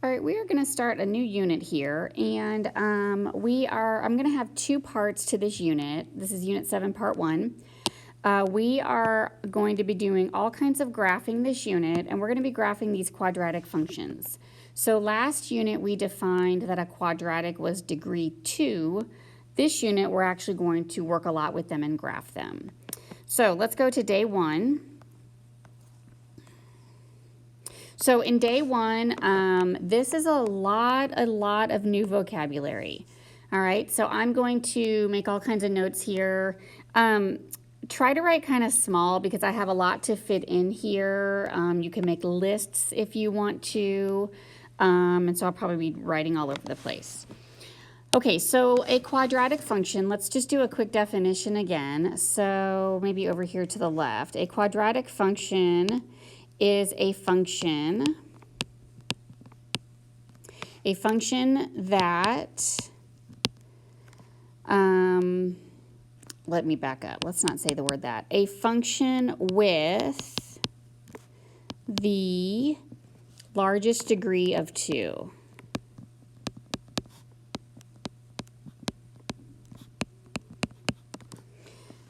All right, we are going to start a new unit here, and I'm going to have two parts to this unit. This is Unit 7, Part 1. We are going to be doing all kinds of graphing this unit, and we're going to be graphing these quadratic functions. So last unit we defined that a quadratic was degree 2. This unit we're actually going to work a lot with them and graph them. So let's go to day 1. So in day 1, this is a lot of new vocabulary. All right, so I'm going to make all kinds of notes here. Try to write kind of small because I have a lot to fit in here. You can make lists if you want to, and so I'll probably be writing all over the place. Okay, so a quadratic function, let's just do a quick definition again. So maybe over here to the left, a quadratic function is a function that, let me back up. Let's not say the word that. A function with the largest degree of 2.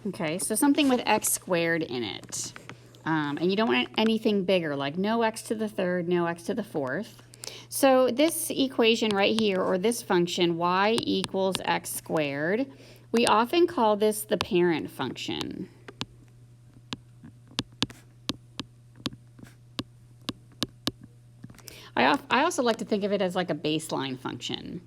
Okay, so something with x squared in it. And you don't want anything bigger, like no x to the third, no x to the fourth. So this equation right here, or this function, y equals x squared, we often call this the parent function. I also like to think of it as like a baseline function.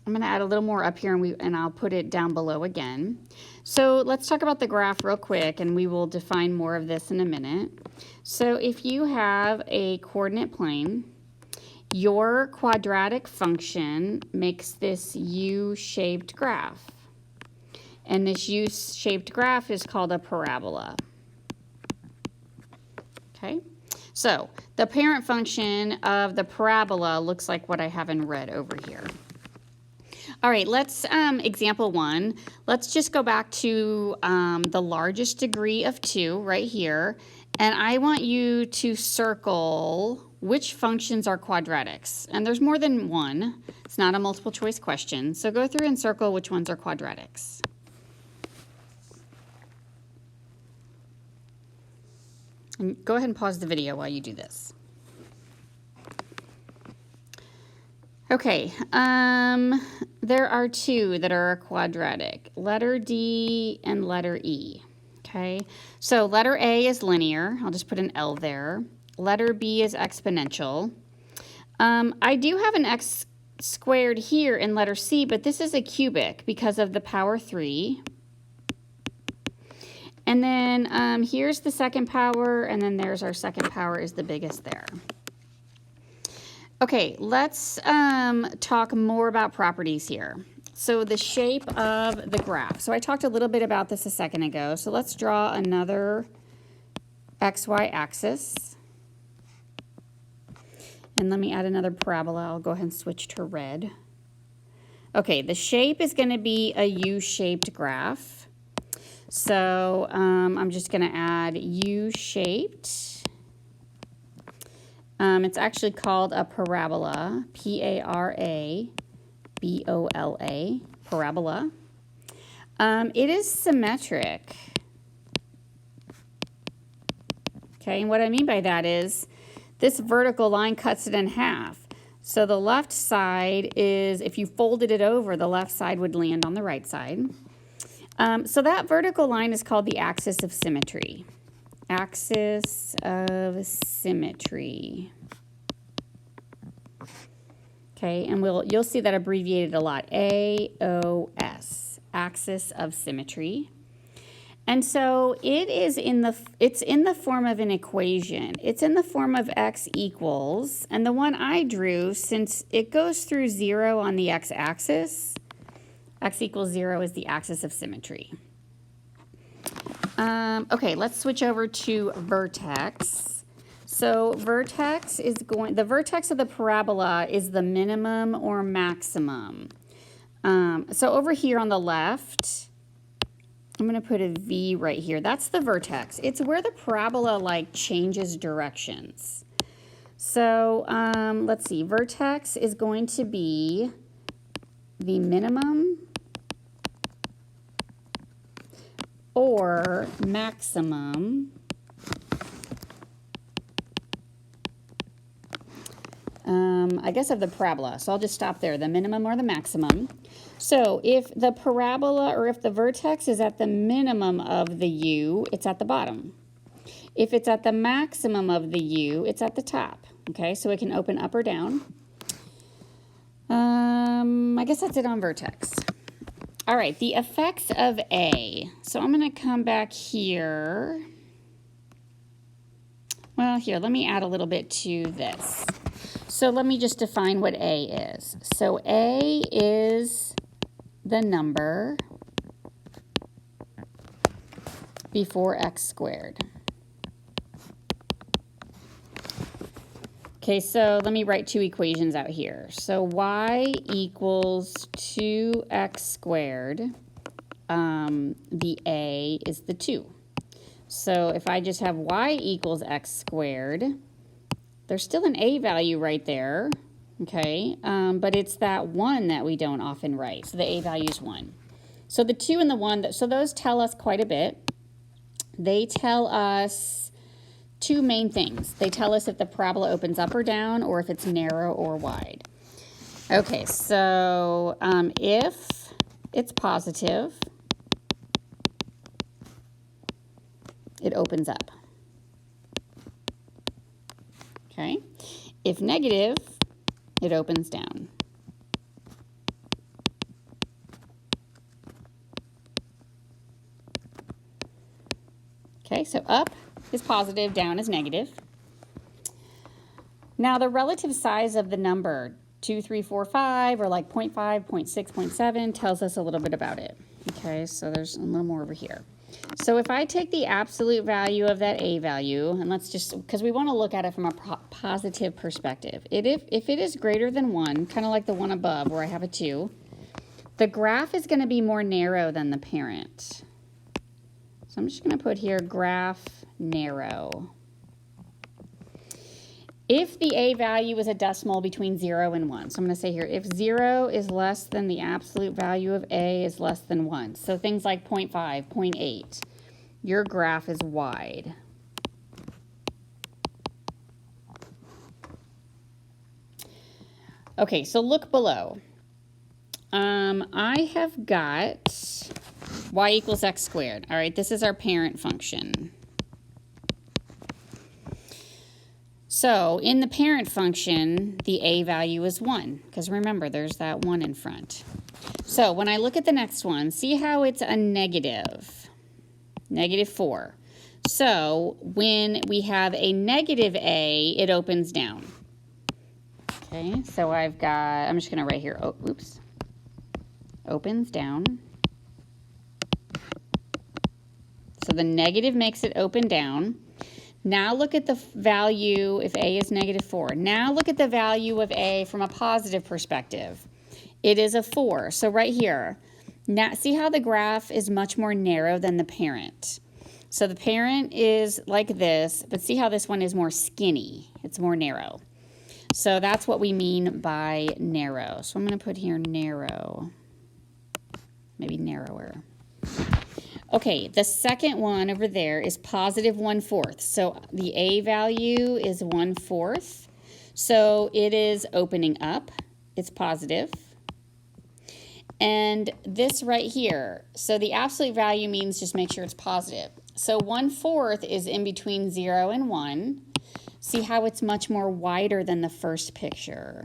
I'm going to add a little more up here, and I'll put it down below again. So let's talk about the graph real quick, and we will define more of this in a minute. So if you have a coordinate plane, your quadratic function makes this U-shaped graph. And this U-shaped graph is called a parabola. Okay? So the parent function of the parabola looks like what I have in red over here. All right, let's example 1. Let's just go back to the largest degree of 2 right here. And I want you to circle which functions are quadratics. And there's more than one. It's not a multiple choice question. So go through and circle which ones are quadratics. And go ahead and pause the video while you do this. Okay, there are 2 that are a quadratic, letter D and letter E, okay? So letter A is linear, I'll just put an L there. Letter B is exponential. I do have an x squared here in letter C, but this is a cubic because of the power 3. And then here's the second power, and then there's our second power is the biggest there. Okay, let's talk more about properties here. So the shape of the graph. So I talked a little bit about this a second ago. So let's draw another XY axis. And let me add another parabola. I'll go ahead and switch to red. Okay, the shape is going to be a U-shaped graph. So I'm just going to add U-shaped. It's actually called a parabola, P-A-R-A-B-O-L-A, parabola. It is symmetric. Okay, and what I mean by that is this vertical line cuts it in half. So the left side is, if you folded it over, the left side would land on the right side. So that vertical line is called the axis of symmetry. Axis of symmetry. Okay, and you'll see that abbreviated a lot. AOS, axis of symmetry. And so it's in the form of an equation. It's in the form of x equals, and the one I drew, since it goes through 0 on the x-axis, x equals 0 is the axis of symmetry. Okay, let's switch over to vertex. So the vertex of the parabola is the minimum or maximum. So over here on the left, I'm going to put a V right here. That's the vertex. It's where the parabola like changes directions. So let's see, vertex is going to be the minimum or maximum I guess of the parabola. So I'll just stop there, the minimum or the maximum. So if the parabola or if the vertex is at the minimum of the U, it's at the bottom. If it's at the maximum of the U, it's at the top. Okay, so it can open up or down. I guess that's it on vertex. All right, the effects of A. So I'm going to come back here. Well, here, let me add a little bit to this. So let me just define what A is. So A is the number before x squared. Okay, so let me write two equations out here. So y equals 2x squared. The A is the 2. So if I just have y equals x squared, there's still an A value right there, okay? But it's that 1 that we don't often write. So the A value is 1. So the 2 and the 1, so those tell us quite a bit. They tell us two main things. They tell us if the parabola opens up or down or if it's narrow or wide. Okay, so if it's positive, it opens up. Okay, if negative, it opens down. Okay, so up is positive, down is negative. Now the relative size of the number 2, 3, 4, 5, or like 0.5, 0.6, 0.7 tells us a little bit about it. Okay, so there's a little more over here. So if I take the absolute value of that A value, and let's just, because we want to look at it from a positive perspective. If it is greater than 1, kind of like the one above where I have a 2, the graph is going to be more narrow than the parent. So I'm just going to put here graph narrow. If the A value is a decimal between 0 and 1, so I'm going to say here, if 0 is less than the absolute value of A is less than 1, so things like 0.5, 0.8, your graph is wide. Okay, so look below. I have got y equals x squared. All right, this is our parent function. So in the parent function, the A value is 1, because remember, there's that 1 in front. So when I look at the next one, see how it's a negative, -4. So when we have a negative A, it opens down. Okay, so I've got, I'm just going to write here, oh, oops, opens down. So the negative makes it open down. Now look at the value if A is -4. Now look at the value of A from a positive perspective. It is a 4. So right here, now see how the graph is much more narrow than the parent. So the parent is like this, but see how this one is more skinny. It's more narrow. So that's what we mean by narrow. So I'm going to put here narrow, maybe narrower. Okay, the second one over there is positive 1/4. So the A value is 1/4. So it is opening up. It's positive. And this right here, so the absolute value means just make sure it's positive. So 1/4 is in between 0 and 1. See how it's much more wider than the first picture.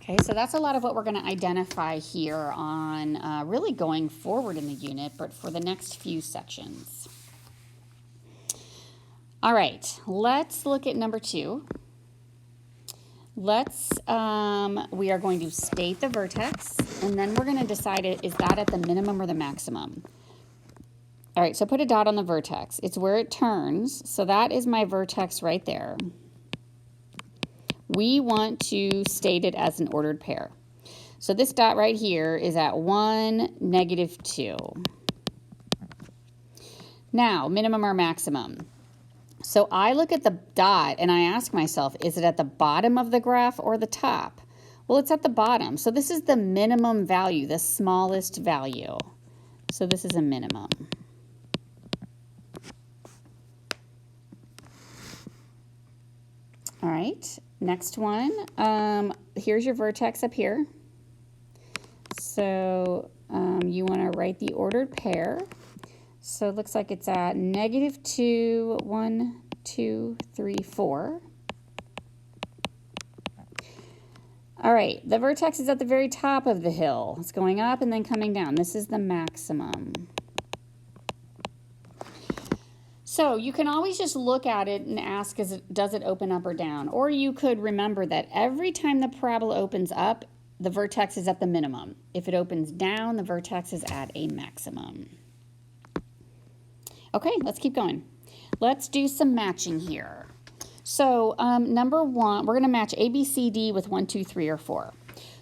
Okay, so that's a lot of what we're going to identify here on really going forward in the unit, but for the next few sections. All right, let's look at number 2. We are going to state the vertex, and then we're going to decide is that at the minimum or the maximum. All right, so put a dot on the vertex. It's where it turns, so that is my vertex right there. We want to state it as an ordered pair. So this dot right here is at 1, -2. Now, minimum or maximum. So I look at the dot and I ask myself, is it at the bottom of the graph or the top? Well, it's at the bottom. So this is the minimum value, the smallest value. So this is a minimum. All right, next one. Here's your vertex up here. So you want to write the ordered pair. So it looks like it's at -2, 1, 2, 3, 4. All right, the vertex is at the very top of the hill. It's going up and then coming down. This is the maximum. So you can always just look at it and ask, does it open up or down? Or you could remember that every time the parabola opens up, the vertex is at the minimum. If it opens down, the vertex is at a maximum. Okay, let's keep going. Let's do some matching here. So number one, we're going to match A, B, C, D with 1, 2, 3, or 4.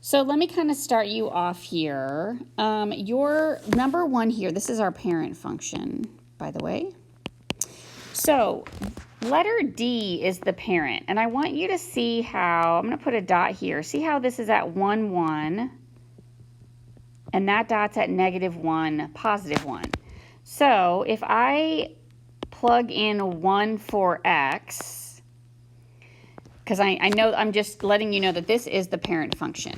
So let me kind of start you off here. Your number one here, this is our parent function, by the way. So letter D is the parent, and I want you to see how, I'm going to put a dot here. See how this is at 1, 1, and that dot's at -1, +1. So if I plug in 1 for X, because I know, I'm just letting you know that this is the parent function.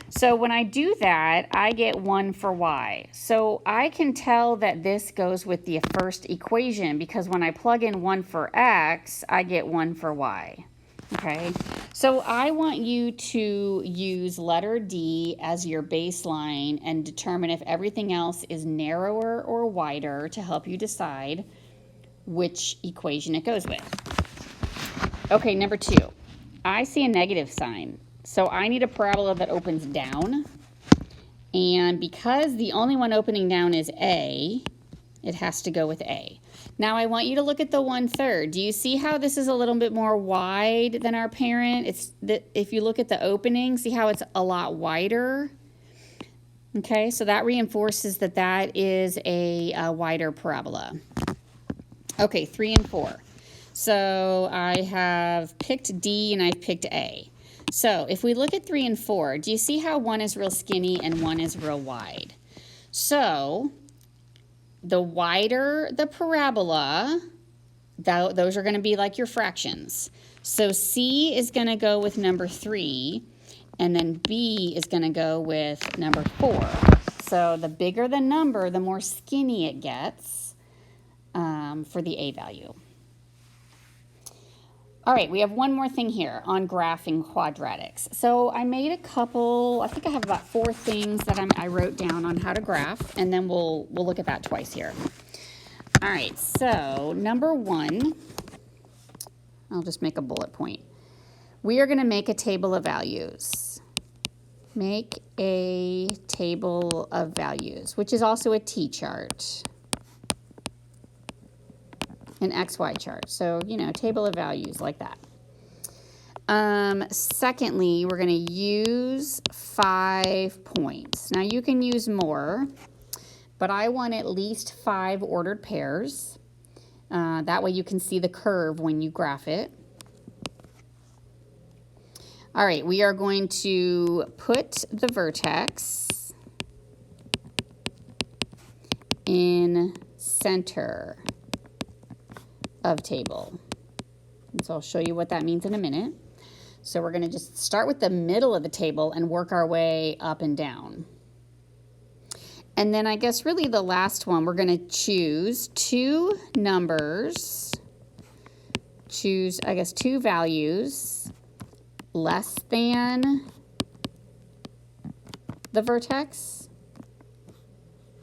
So when I do that, I get 1 for Y. So I can tell that this goes with the first equation because when I plug in 1 for X, I get 1 for Y. Okay, so I want you to use letter D as your baseline and determine if everything else is narrower or wider to help you decide which equation it goes with. Okay, number 2, I see a negative sign. So I need a parabola that opens down. And because the only one opening down is A, it has to go with A. Now I want you to look at the 1/3. Do you see how this is a little bit more wide than our parent? If you look at the opening, see how it's a lot wider? Okay, so that reinforces that that is a wider parabola. Okay, 3 and 4. So I have picked D and I've picked A. So if we look at 3 and 4, do you see how one is real skinny and one is real wide? So the wider the parabola, those are going to be like your fractions. So C is going to go with number 3, and then B is going to go with number 4. So the bigger the number, the more skinny it gets for the A value. All right, we have one more thing here on graphing quadratics. So I made a couple, I think I have about 4 things that I wrote down on how to graph, and then we'll look at that twice here. All right, so number 1, I'll just make a bullet point. We are going to make a table of values. Make a table of values, which is also a T-chart. An XY chart. So, you know, table of values like that. Secondly, we're going to use 5 points. Now, you can use more, but I want at least 5 ordered pairs. That way you can see the curve when you graph it. All right, we are going to put the vertex in center of table. And so I'll show you what that means in a minute. So we're going to just start with the middle of the table and work our way up and down. And then I guess really the last one, we're going to choose 2 numbers, choose, I guess, 2 values less than the vertex.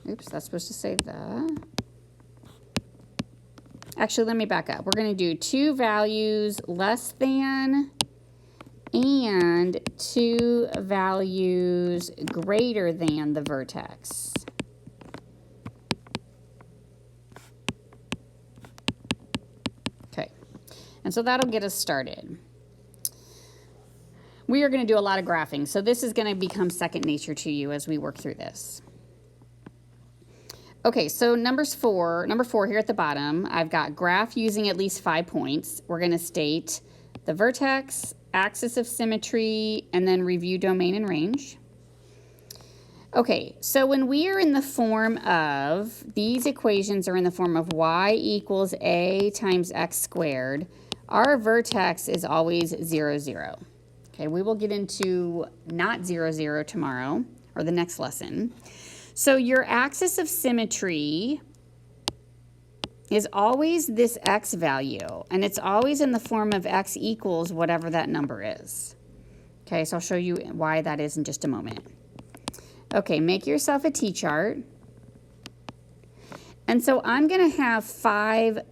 Oops, that's supposed to say the. Actually, let me back up. We're going to do 2 values less than and 2 values greater than the vertex. Okay, and so that'll get us started. we are going to do a lot of graphing. So this is going to become second nature to you as we work through this. Okay, so number four here at the bottom, I've got graph using at least 5 points. We're going to state the vertex, axis of symmetry, and then review domain and range. Okay, so when we are in the form of, these equations are in the form of y equals a times x squared, our vertex is always 0, 0. Okay, we will get into not 0, 0 tomorrow, or the next lesson. So your axis of symmetry is always this x value, and it's always in the form of x equals whatever that number is. Okay, so I'll show you why that is in just a moment. Okay, make yourself a t-chart. And so I'm going to have five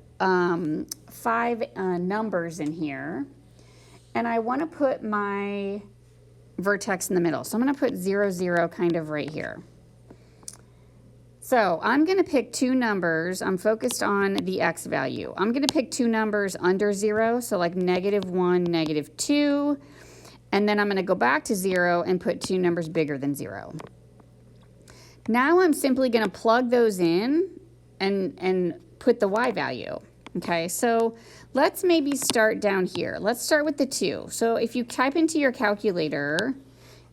numbers in here, and I want to put my vertex in the middle. So I'm going to put 0, 0 kind of right here. So I'm going to pick two numbers. I'm focused on the x value. I'm going to pick two numbers under 0, so like -1, -2, and then I'm going to go back to 0 and put two numbers bigger than 0. Now I'm simply going to plug those in and put the y value. Okay, so let's maybe start down here. Let's start with the 2. So if you type into your calculator,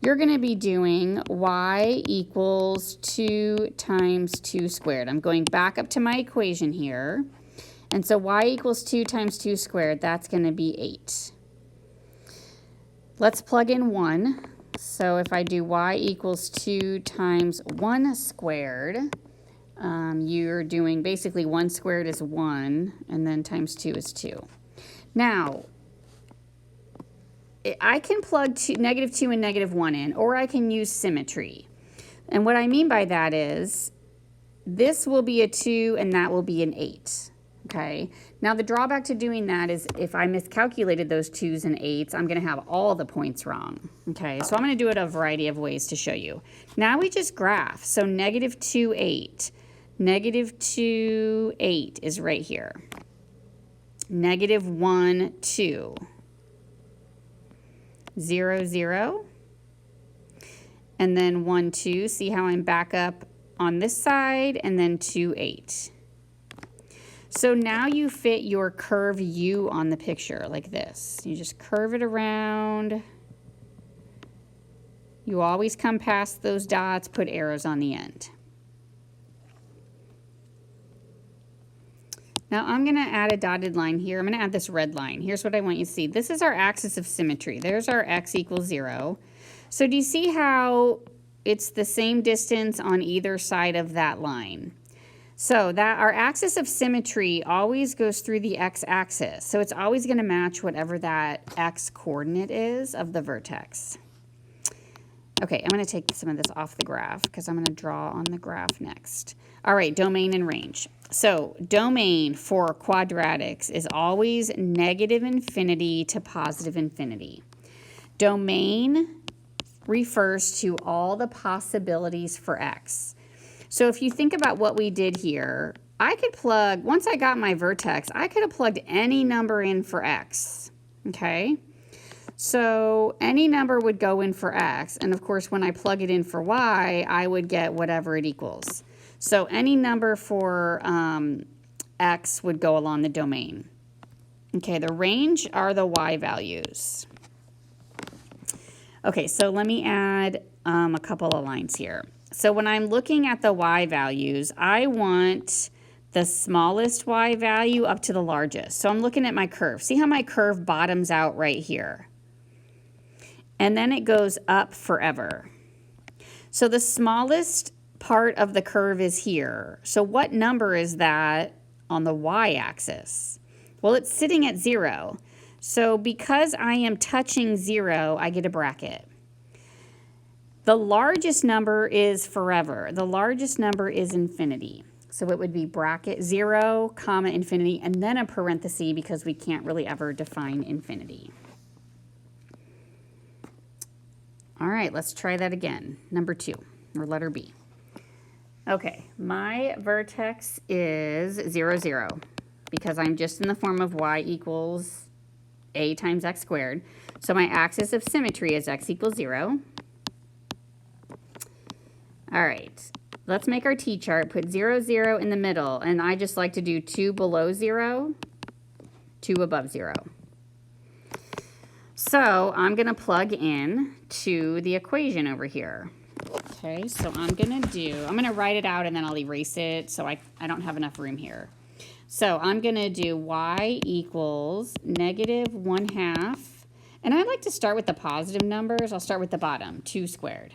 you're going to be doing y equals 2 times 2 squared. I'm going back up to my equation here. And so y equals 2 times 2 squared, that's going to be 8. Let's plug in 1. So if I do y equals 2 times 1 squared, you're doing basically 1 squared is 1, and then times 2 is 2. Now, I can plug -2 and -1 in, or I can use symmetry. And what I mean by that is this will be a 2 and that will be an 8. Okay, now the drawback to doing that is if I miscalculated those 2s and 8s, I'm going to have all the points wrong. Okay, so I'm going to do it a variety of ways to show you. Now we just graph. So -2, 8. -2, 8 is right here. -1, 2. 0, 0. And then 1, 2. See how I'm back up on this side, and then 2, 8. So now you fit your curve U on the picture like this. You just curve it around. You always come past those dots, put arrows on the end. Now I'm going to add a dotted line here. I'm going to add this red line. Here's what I want you to see. This is our axis of symmetry. There's our x equals 0. So do you see how it's the same distance on either side of that line? So that our axis of symmetry always goes through the x-axis. So it's always going to match whatever that x coordinate is of the vertex. Okay, I'm going to take some of this off the graph because I'm going to draw on the graph next. All right, domain and range. So domain for quadratics is always -infinity to +infinity. Domain refers to all the possibilities for x. So if you think about what we did here, I could plug, once I got my vertex, I could have plugged any number in for x, okay? So any number would go in for x, and of course when I plug it in for y, I would get whatever it equals. So any number for x would go along the domain. Okay, the range are the y values. Okay, so let me add a couple of lines here. So when I'm looking at the y values, I want the smallest y value up to the largest. So I'm looking at my curve. See how my curve bottoms out right here? And then it goes up forever. So the smallest part of the curve is here. So what number is that on the y-axis? Well, it's sitting at 0. So because I am touching 0, I get a bracket. The largest number is forever. The largest number is infinity. So it would be bracket 0, comma, infinity, and then a parenthesis because we can't really ever define infinity. All right, let's try that again. Number 2, or letter B. Okay, my vertex is 0, 0 because I'm just in the form of y equals a times x squared. So my axis of symmetry is x equals 0. All right, let's make our t-chart. Put 0, 0 in the middle, and I just like to do 2 below 0, 2 above 0. So I'm going to plug in to the equation over here. Okay, so I'm going to write it out and then I'll erase it so I don't have enough room here. So I'm going to do y equals negative 1/2. And I like to start with the positive numbers. I'll start with the bottom, 2 squared.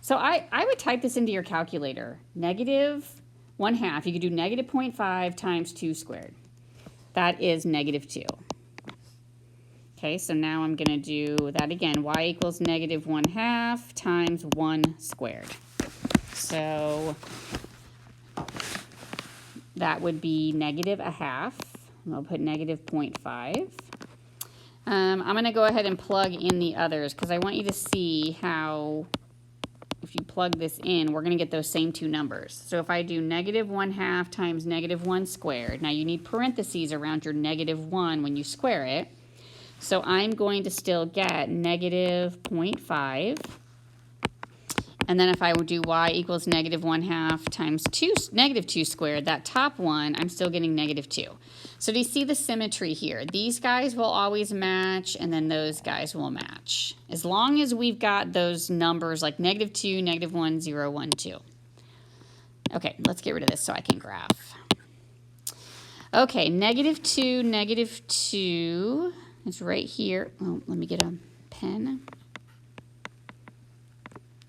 So I would type this into your calculator. Negative 1/2. You could do negative 0.5 times 2 squared. That is negative 2. Okay, so now I'm going to do that again. Y equals negative 1/2 times 1 squared. So that would be negative 1/2. I'll put negative 0.5. I'm going to go ahead and plug in the others because I want you to see how, if you plug this in, we're going to get those same two numbers. So if I do negative 1/2 times negative 1 squared, now you need parentheses around your negative 1 when you square it. So I'm going to still get negative 0.5. And then if I would do y equals negative 1/2 times negative 2 squared, that top one, I'm still getting negative 2. So do you see the symmetry here? These guys will always match, and then those guys will match. As long as we've got those numbers like negative 2, negative 1, 0, 1, 2. Okay, let's get rid of this so I can graph. Okay, negative 2 is right here. Oh, let me get a pen.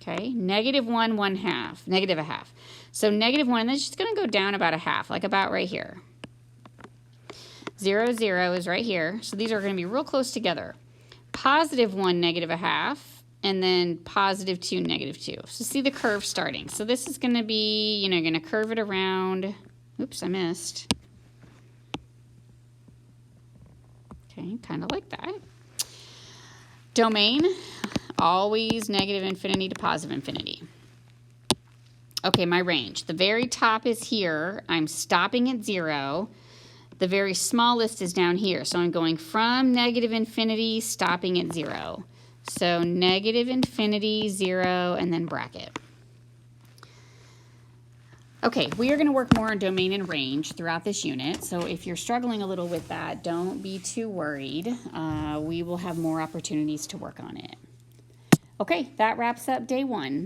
Okay, negative 1, 1/2, negative 1/2. So negative 1, that's just going to go down about 1/2, like about right here. 0, 0 is right here. So these are going to be real close together. Positive 1, negative 1/2, and then positive 2, negative 2. So see the curve starting. So this is going to be, you're going to curve it around. Oops, I missed. Okay, kind of like that. Domain, always negative infinity to positive infinity. Okay, my range. The very top is here. I'm stopping at 0. The very smallest is down here. So I'm going from negative infinity, stopping at 0. So negative infinity, 0, and then bracket. Okay, we are going to work more on domain and range throughout this unit. So if you're struggling a little with that, don't be too worried. We will have more opportunities to work on it. Okay, that wraps up day 1.